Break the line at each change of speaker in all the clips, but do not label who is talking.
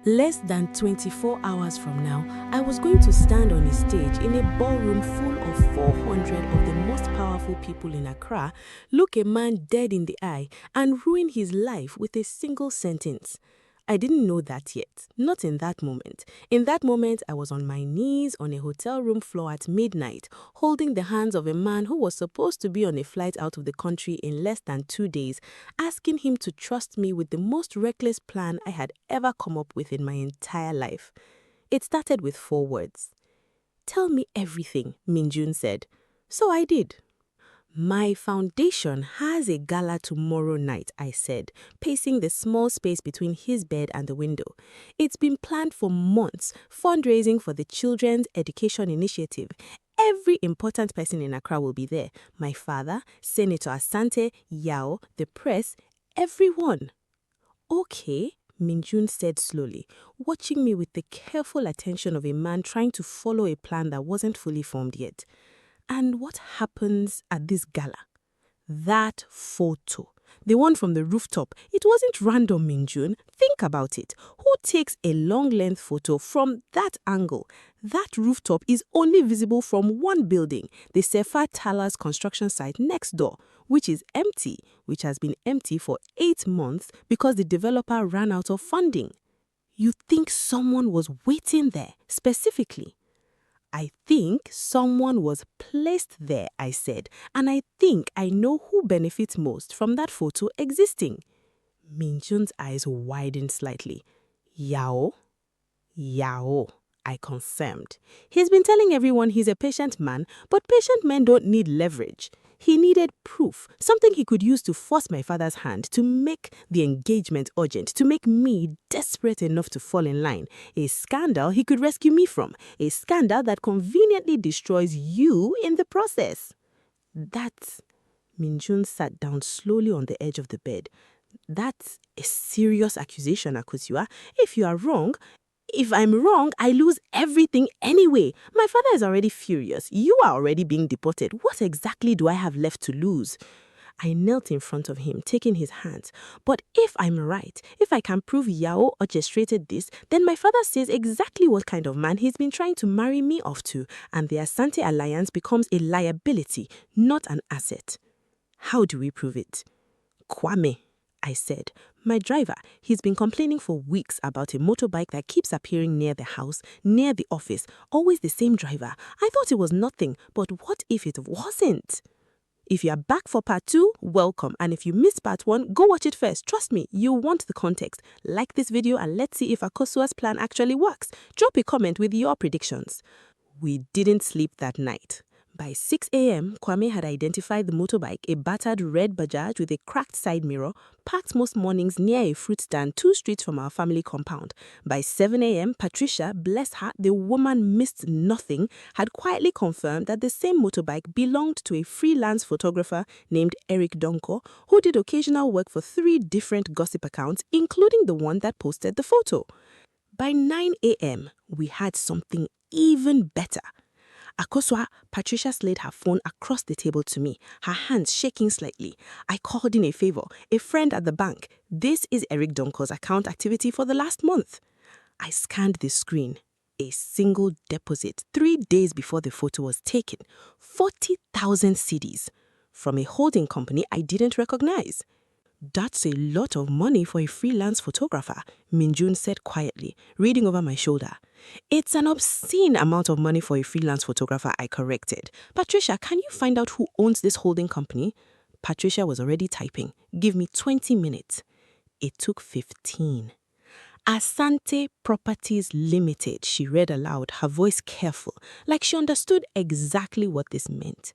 Less than 24 hours from now, I was going to stand on a stage in a ballroom full of 400 of the most powerful people in Accra, look a man dead in the eye, and ruin his life with a single sentence. I didn't know that yet, not in that moment. In that moment, I was on my knees on a hotel room floor at midnight, holding the hands of a man who was supposed to be on a flight out of the country in less than 2 days, asking him to trust me with the most reckless plan I had ever come up with in my entire life. It started with 4 words. "Tell me everything," Min-jun said. So I did. "My foundation has a gala tomorrow night," I said, pacing the small space between his bed and the window. "It's been planned for months, fundraising for the Children's Education Initiative. Every important person in Accra will be there. My father, Senator Asante, Yaw, the press, everyone." "Okay," Min-jun said slowly, watching me with the careful attention of a man trying to follow a plan that wasn't fully formed yet. "And what happens at this gala?" "That photo. The one from the rooftop. It wasn't random, Min-jun. Think about it. Who takes a long-length photo from that angle? That rooftop is only visible from one building, the Sefa Towers construction site next door, which is empty, which has been empty for 8 months because the developer ran out of funding. You think someone was waiting there, specifically?" "I think someone was placed there," I said, "and I think I know who benefits most from that photo existing." Min-jun's eyes widened slightly. "Yaw?" "Yaw," I confirmed. "He's been telling everyone he's a patient man, but patient men don't need leverage. He needed proof, something he could use to force my father's hand, to make the engagement urgent, to make me desperate enough to fall in line. A scandal he could rescue me from, a scandal that conveniently destroys you in the process." "That's..." Min-jun sat down slowly on the edge of the bed. "That's a serious accusation, Akosua. If I'm wrong, I lose everything anyway. My father is already furious. You are already being deported. What exactly do I have left to lose?" I knelt in front of him, taking his hands. "But if I'm right, if I can prove Yaw orchestrated this, then my father says exactly what kind of man he's been trying to marry me off to, and the Asante alliance becomes a liability, not an asset." "How do we prove it?" "Kwame," I said. "My driver, he's been complaining for weeks about a motorbike that keeps appearing near the house, near the office, always the same driver. I thought it was nothing, but what if it wasn't?" If you are back for part 2, welcome. And if you missed part 1, go watch it first. Trust me, you want the context. Like this video and let's see if Akosua's plan actually works. Drop a comment with your predictions. We didn't sleep that night. By 6 a.m., Kwame had identified the motorbike, a battered red Bajaj with a cracked side mirror, parked most mornings near a fruit stand 2 streets from our family compound. By 7 a.m., Patricia, bless her, the woman missed nothing, had quietly confirmed that the same motorbike belonged to a freelance photographer named Eric Donko, who did occasional work for 3 different gossip accounts, including the one that posted the photo. By 9 a.m., we had something even better. "Akosua," Patricia slid her phone across the table to me, her hands shaking slightly. "I called in a favor, a friend at the bank. This is Eric Donko's account activity for the last month." I scanned the screen. A single deposit 3 days before the photo was taken. 40,000 cedis. From a holding company I didn't recognize. "That's a lot of money for a freelance photographer," Min-jun said quietly, reading over my shoulder. "It's an obscene amount of money for a freelance photographer," I corrected. "Patricia, can you find out who owns this holding company?" Patricia was already typing. "Give me 20 minutes. It took 15. "Asante Properties Limited," she read aloud, her voice careful, like she understood exactly what this meant.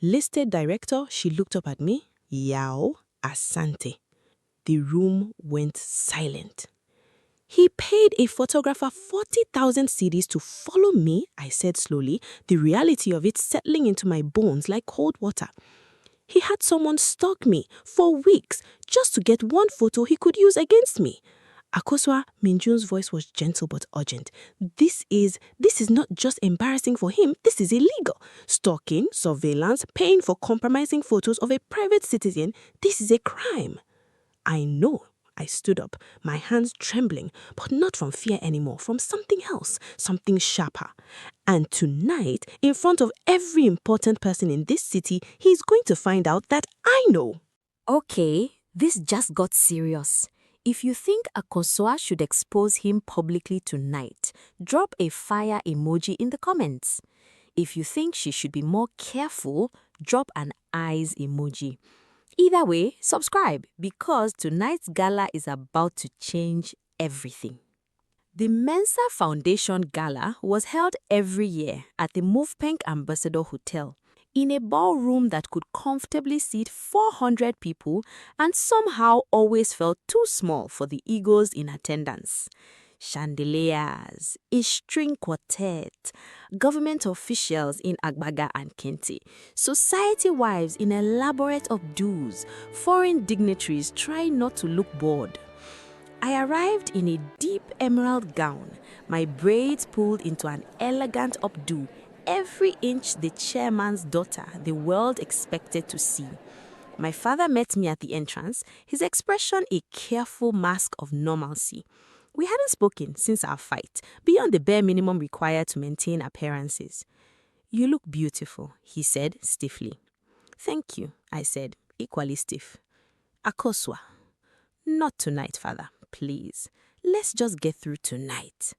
"Listed director," she looked up at me. "Yaw Asante." The room went silent. "He paid a photographer 40,000 cedis to follow me," I said slowly, the reality of it settling into my bones like cold water. "He had someone stalk me for weeks just to get one photo he could use against me." "Akosua," Min-jun's voice was gentle but urgent. This is not just embarrassing for him, this is illegal. Stalking, surveillance, paying for compromising photos of a private citizen, this is a crime." "I know," I stood up, my hands trembling, but not from fear anymore, from something else, something sharper. And tonight, in front of every important person in this city, he's going to find out that I know.
Okay, this just got serious. If you think Akosua should expose him publicly tonight, drop a fire emoji in the comments. If you think she should be more careful, drop an eyes emoji. Either way, subscribe because tonight's gala is about to change everything. The Mensah Foundation Gala was held every year at the Movepenk Ambassador Hotel in a ballroom that could comfortably seat 400 people and somehow always felt too small for the egos in attendance. Chandeliers, a string quartet, government officials in Agbaga and Kente, society wives in elaborate updos, foreign dignitaries trying not to look bored. I arrived in a deep emerald gown, my braids pulled into an elegant updo, every inch the chairman's daughter the world expected to see. My father met me at the entrance, his expression a careful mask of normalcy. We hadn't spoken since our fight, beyond the bare minimum required to maintain appearances. "You look beautiful," he said stiffly. "Thank you," I said, equally stiff. "Akosua." "Not tonight, father, please. Let's just get through tonight."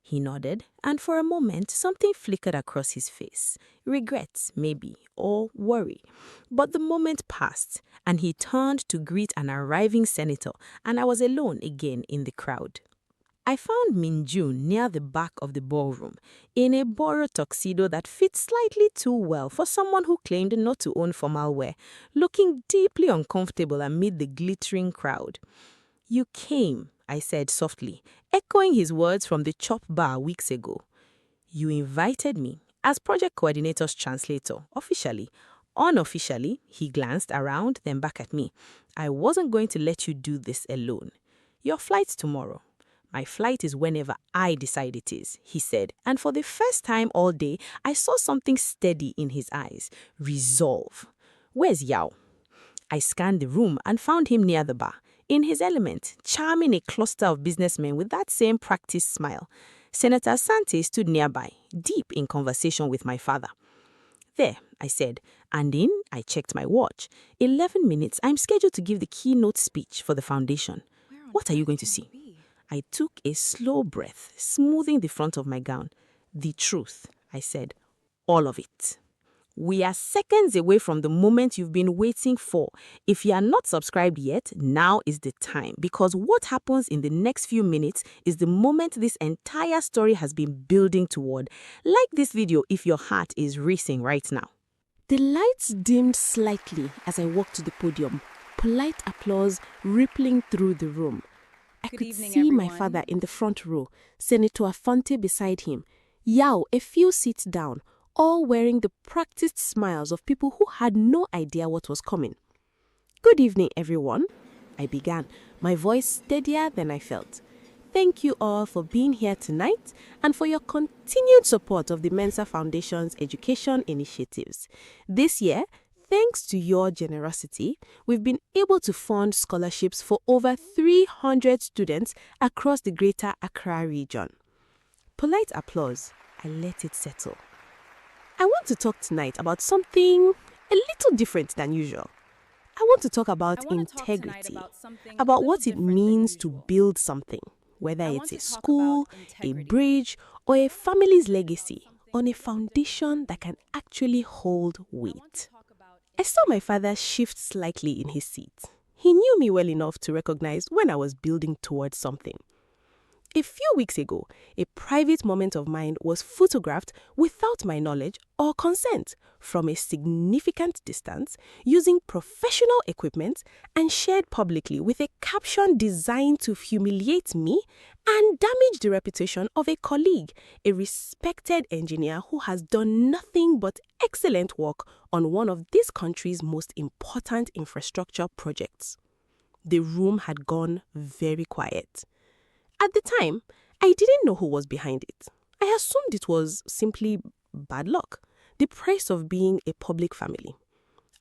He nodded, and for a moment something flickered across his face. Regret, maybe, or worry. But the moment passed, and he turned to greet an arriving senator, and I was alone again in the crowd. I found Min-jun near the back of the ballroom, in a borrowed tuxedo that fit slightly too well for someone who claimed not to own formal wear, looking deeply uncomfortable amid the glittering crowd. "You came," I said softly, echoing his words from the chop bar weeks ago. "You invited me, as project coordinator's translator, officially. Unofficially," he glanced around, then back at me. "I wasn't going to let you do this alone. Your flight's tomorrow." "My flight is whenever I decide it is," he said, and for the first time all day, I saw something steady in his eyes. Resolve. "Where's Yaw?" I scanned the room and found him near the bar, in his element, charming a cluster of businessmen with that same practiced smile. Senator Asante stood nearby, deep in conversation with my father. "There," I said, and in I checked my watch. 11 minutes, I'm scheduled to give the keynote speech for the foundation. "What are you going to see?" I took a slow breath, smoothing the front of my gown. "The truth," I said. "All of it." We are seconds away from the moment you've been waiting for. If you are not subscribed yet, now is the time, because what happens in the next few minutes is the moment this entire story has been building toward. Like this video if your heart is racing right now. The lights dimmed slightly as I walked to the podium, polite applause rippling through the room. I could see my father in the front row, Senator Asante beside him, Yaw a few seats down, all wearing the practiced smiles of people who had no idea what was coming. "Good evening, everyone," I began, my voice steadier than I felt. "Thank you all for being here tonight and for your continued support of the Mensah Foundation's education initiatives. This year, thanks to your generosity, we've been able to fund scholarships for over 300 students across the greater Accra region." Polite applause. I let it settle. I want to talk tonight about something a little different than usual. I want to talk about integrity, about what it means to build something, whether it's a school, a bridge, or a family's legacy, on a foundation that can actually hold weight. I saw my father shift slightly in his seat. He knew me well enough to recognize when I was building towards something. A few weeks ago, a private moment of mine was photographed without my knowledge or consent from a significant distance using professional equipment and shared publicly with a caption designed to humiliate me and damage the reputation of a colleague, a respected engineer who has done nothing but excellent work on one of this country's most important infrastructure projects. The room had gone very quiet. At the time, I didn't know who was behind it. I assumed it was simply bad luck, the price of being a public family.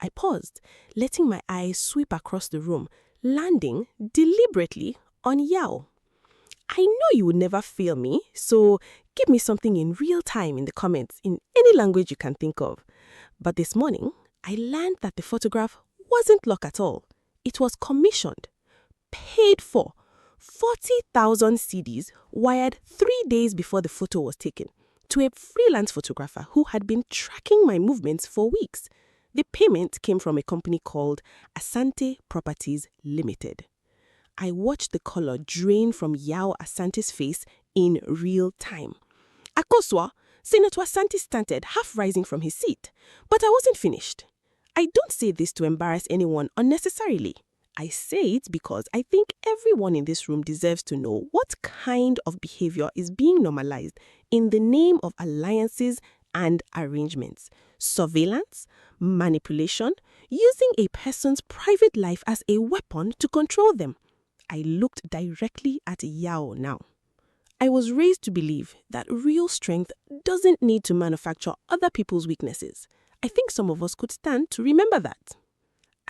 I paused, letting my eyes sweep across the room,
landing deliberately on Yaw. I know you would never fail me, so give me something in real time in the comments in any language you can think of. But this morning, I learned that the photograph wasn't luck at all. It was commissioned, paid for, 40,000 CDs wired 3 days before the photo was taken to a freelance photographer who had been tracking my movements for weeks. The payment came from a company called Asante Properties Limited. I watched the color drain from Yaw Asante's face in real time. Akosua, Senator Asante started, half rising from his seat. But I wasn't finished. I don't say this to embarrass anyone unnecessarily. I say it because I think everyone in this room deserves to know what kind of behavior is being normalized in the name of alliances and arrangements. Surveillance, manipulation, using a person's private life as a weapon to control them. I looked directly at Yaw now. I was raised to believe that real strength doesn't need to manufacture other people's weaknesses. I think some of us could stand to remember that.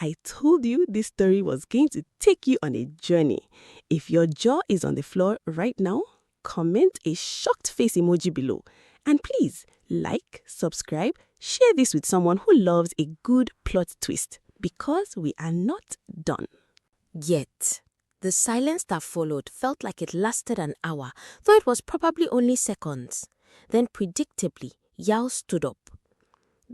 I told you this story was going to take you on a journey. If your jaw is on the floor right now, comment a shocked face emoji below. And please, like, subscribe, share this with someone who loves a good plot twist, because we are not done.
Yet, the silence that followed felt like it lasted an hour, though it was probably only seconds. Then, predictably, Yaw stood up.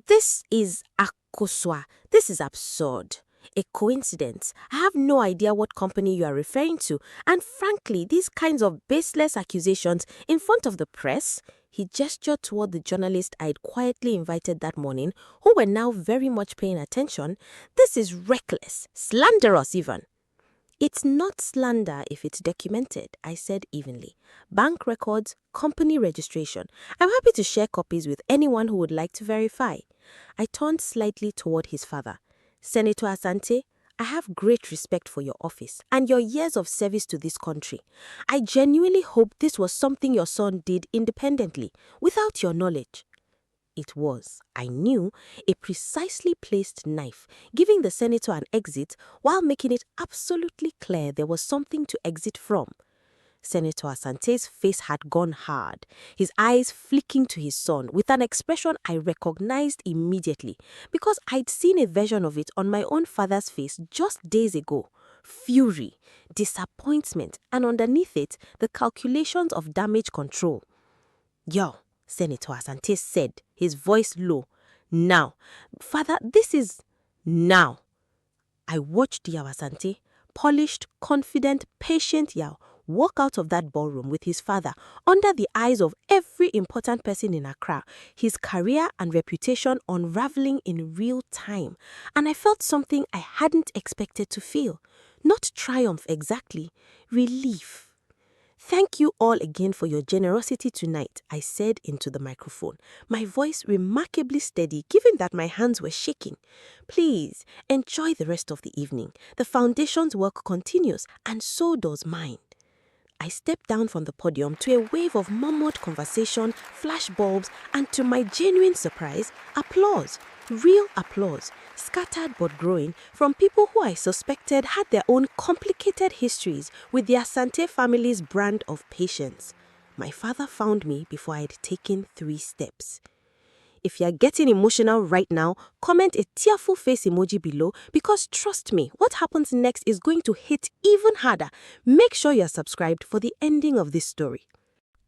This is Akosua. This is absurd. A coincidence. I have no idea what company you are referring to. And frankly, these kinds of baseless accusations in front of the press, he gestured toward the journalist I'd quietly invited that morning, who were now very much paying attention. This is reckless, slanderous even. It's not slander if it's documented, I said evenly. Bank records, company registration. I'm happy to share copies with anyone who would like to verify. I turned slightly toward his father. Senator Asante, I have great respect for your office and your years of service to this country. I genuinely hope this was something your son did independently, without your knowledge. It was, I knew, a precisely placed knife, giving the senator an exit while making it absolutely clear there was something to exit from. Senator Asante's face had gone hard, his eyes flicking to his son with an expression I recognized immediately because I'd seen a version of it on my own father's face just days ago. Fury, disappointment, and underneath it, the calculations of damage control. Yo, Senator Asante said, his voice low. Now, Father, this is now. I watched Yaw Asante, polished, confident, patient Yaw, walk out of that ballroom with his father under the eyes of every important person in Accra, his career and reputation unraveling in real time. And I felt something I hadn't expected to feel. Not triumph exactly, relief. Thank you all again for your generosity tonight, I said into the microphone, my voice remarkably steady given that my hands were shaking. Please, enjoy the rest of the evening. The foundation's work continues, and so does mine. I stepped down from the podium to a wave of murmured conversation, flashbulbs, and to my genuine surprise, applause. Real applause, scattered but growing, from people who I suspected had their own complicated histories with the Asante family's brand of patience. My father found me before I'd taken 3 steps. If you're getting emotional right now, comment a tearful face emoji below because trust me, what happens next is going to hit even harder. Make sure you're subscribed for the ending of this story.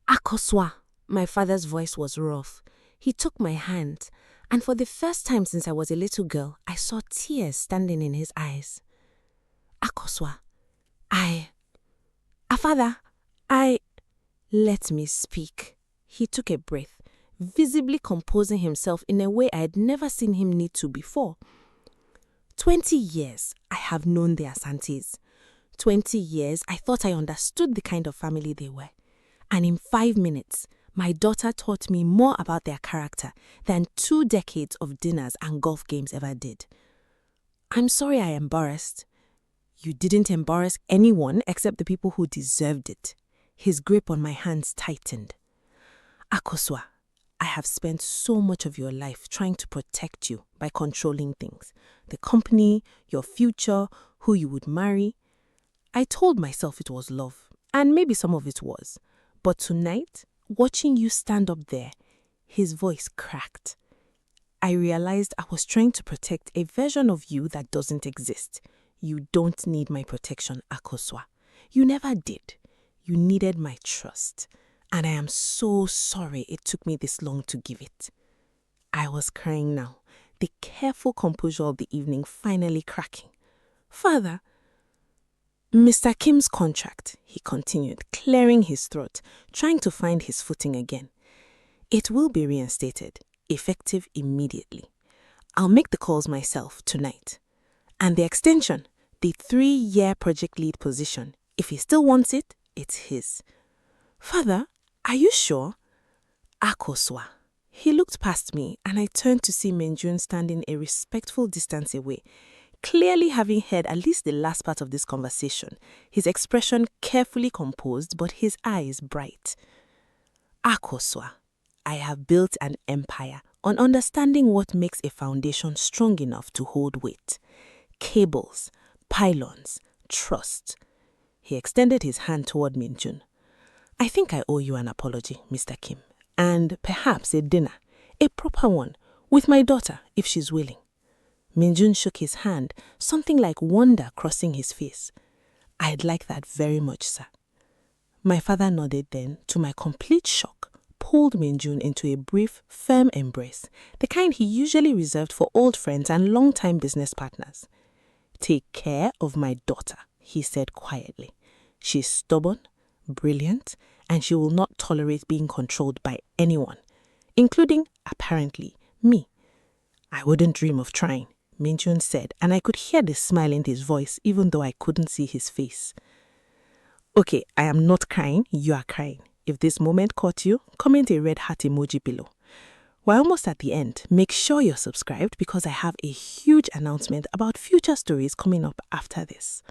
Akosua, my father's voice was rough. He took my hand, and for the first time since I was a little girl, I saw tears standing in his eyes. Akosua, Father, let me speak. He took a breath, visibly composing himself in a way I had never seen him need to before. 20 years I have known the Asantes. 20 years I thought I understood the kind of family they were. And in 5 minutes, my daughter taught me more about their character than 2 decades of dinners and golf games ever did. I'm sorry I embarrassed. You didn't embarrass anyone except the people who deserved it. His grip on my hands tightened. Akosua,
I have spent so much of your life trying to protect you by controlling things. The company, your future, who you would marry. I told myself it was love, and maybe some of it was. But tonight, watching you stand up there, his voice cracked. I realized I was trying to protect a version of you that doesn't exist. You don't need my protection, Akosua. You never did. You needed my trust. And I am so sorry it took me this long to give it. I was crying now, the careful composure of the evening finally cracking. Father, Mr. Kim's contract, he continued, clearing his throat, trying to find his footing again. It will be reinstated, effective immediately. I'll make the calls myself tonight. And the extension, the 3-year project lead position, if he still wants it, it's his. Father, are you sure? Akosua. He looked past me and I turned to see Min-jun standing a respectful distance away, clearly having heard at least the last part of this conversation, his expression carefully composed but his eyes bright. Akosua, I have built an empire on understanding what makes a foundation strong enough to hold weight. Cables, pylons, trust. He extended his hand toward Min-jun. I think I owe you an apology, Mr. Kim, and perhaps a dinner, a proper one, with my daughter, if she's willing. Min-jun shook his hand, something like wonder crossing his face. I'd like that very much, sir. My father nodded then, to my complete shock, pulled Min-jun into a brief, firm embrace, the kind he usually reserved for old friends and long-time business partners. Take care of my daughter, he said quietly. She's stubborn, brilliant, and she will not tolerate being controlled by anyone, including, apparently, me. I wouldn't dream of trying, Min-jun said, and I could hear the smile in his voice even though I couldn't see his face. Okay, I am not crying, you are crying. If this moment caught you, comment a red heart emoji below. We're almost at the end. Make sure you're subscribed because I have a huge announcement about future stories coming up after this.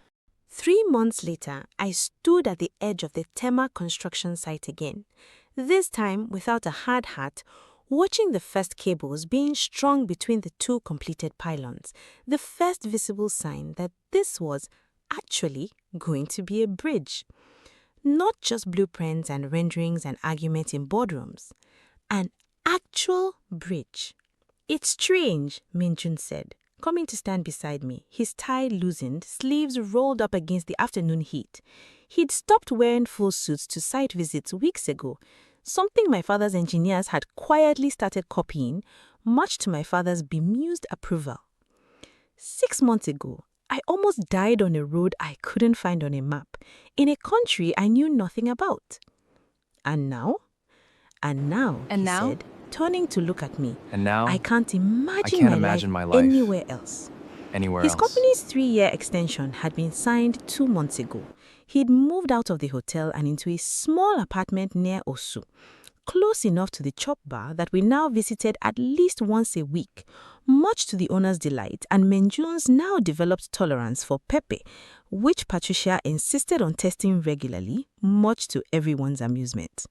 3 months later, I stood at the edge of the Tema construction site again, this time without a hard hat, watching the first cables being strung between the 2 completed pylons, the first visible sign that this was actually going to be a bridge. Not just blueprints and renderings and arguments in boardrooms. An actual bridge. It's strange, Min-jun said, coming to stand beside me, his tie loosened, sleeves rolled up against the afternoon heat. He'd stopped wearing full suits to site visits weeks ago, something my father's engineers had quietly started copying, much to my father's bemused approval. 6 months ago, I almost died on a road I couldn't find on a map, in a country I knew nothing about. And now? And now, he said, turning to look at me.
And now,
I can't imagine my life anywhere else. His company's 3-year extension had been signed 2 months ago. He'd moved out of the hotel and into a small apartment near Osu, close enough to the chop bar that we now visited at least once a week, much to the owner's delight and Min-jun's now developed tolerance for pepper, which Patricia insisted on testing regularly, much to everyone's amusement.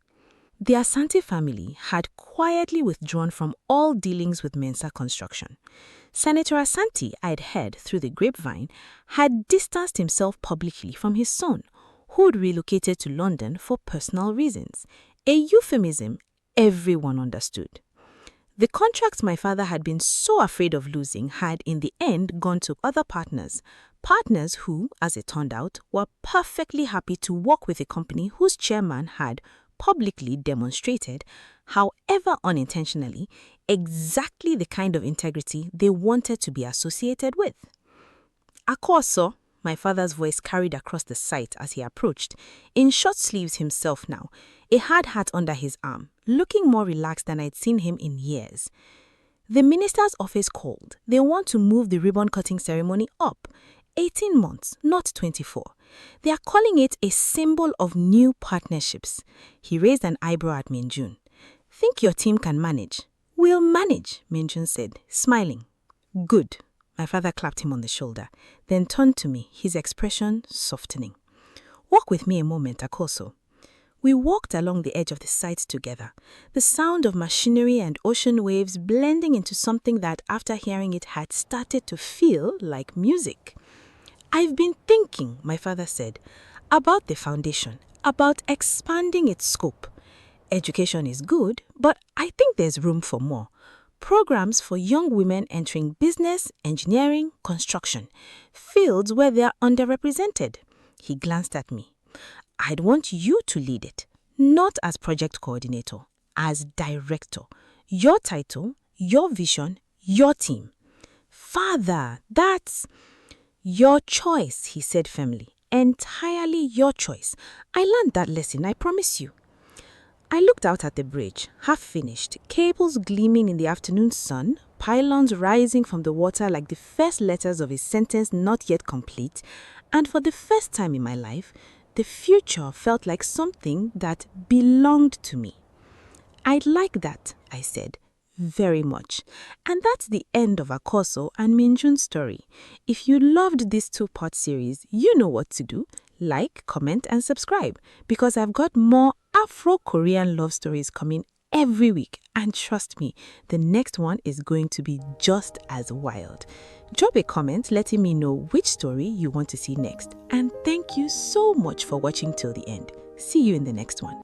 The Asante family had quietly withdrawn from all dealings with Mensah Construction. Senator Asante, I'd heard through the grapevine, had distanced himself publicly from his son, who'd relocated to London for personal reasons, a euphemism everyone understood. The contract my father had been so afraid of losing had in the end gone to other partners who, as it turned out, were perfectly happy to work with a company whose chairman had publicly demonstrated, however unintentionally, exactly the kind of integrity they wanted to be associated with. Akosua, my father's voice carried across the site as he approached, in short sleeves himself now, a hard hat under his arm, looking more relaxed than I'd seen him in years. The minister's office called. They want to move the ribbon-cutting ceremony up. 18 months, not 24. They are calling it a symbol of new partnerships. He raised an eyebrow at Min-jun. Think your team can manage? We'll manage, Min-jun said, smiling. Good. My father clapped him on the shoulder, then turned to me, his expression softening. Walk with me a moment, Akosua.
We walked along the edge of the site together, the sound of machinery and ocean waves blending into something that, after hearing it, had started to feel like music. "I've been thinking," my father said, "about the foundation, about expanding its scope. Education is good, but I think there's room for more. Programs for young women entering business, engineering, construction, fields where they are underrepresented." He glanced at me. "I'd want you to lead it, not as project coordinator, as director. Your title, your vision, your team." "Father, that's—" "Your choice," he said firmly. "Entirely your choice. I learned that lesson, I promise you." I looked out at the bridge, half finished, cables gleaming in the afternoon sun, pylons rising from the water like the first letters of a sentence not yet complete, and for the first time in my life, the future felt like something that belonged to me. "I'd like that," I said, "very much." And that's the end of Akosua and Min-jun's story. If you loved this 2-part series, you know what to do. Like, comment, and subscribe, because I've got more Afro-Korean love stories coming every week. And trust me, the next one is going to be just as wild. Drop a comment letting me know which story you want to see next. And thank you so much for watching till the end. See you in the next one.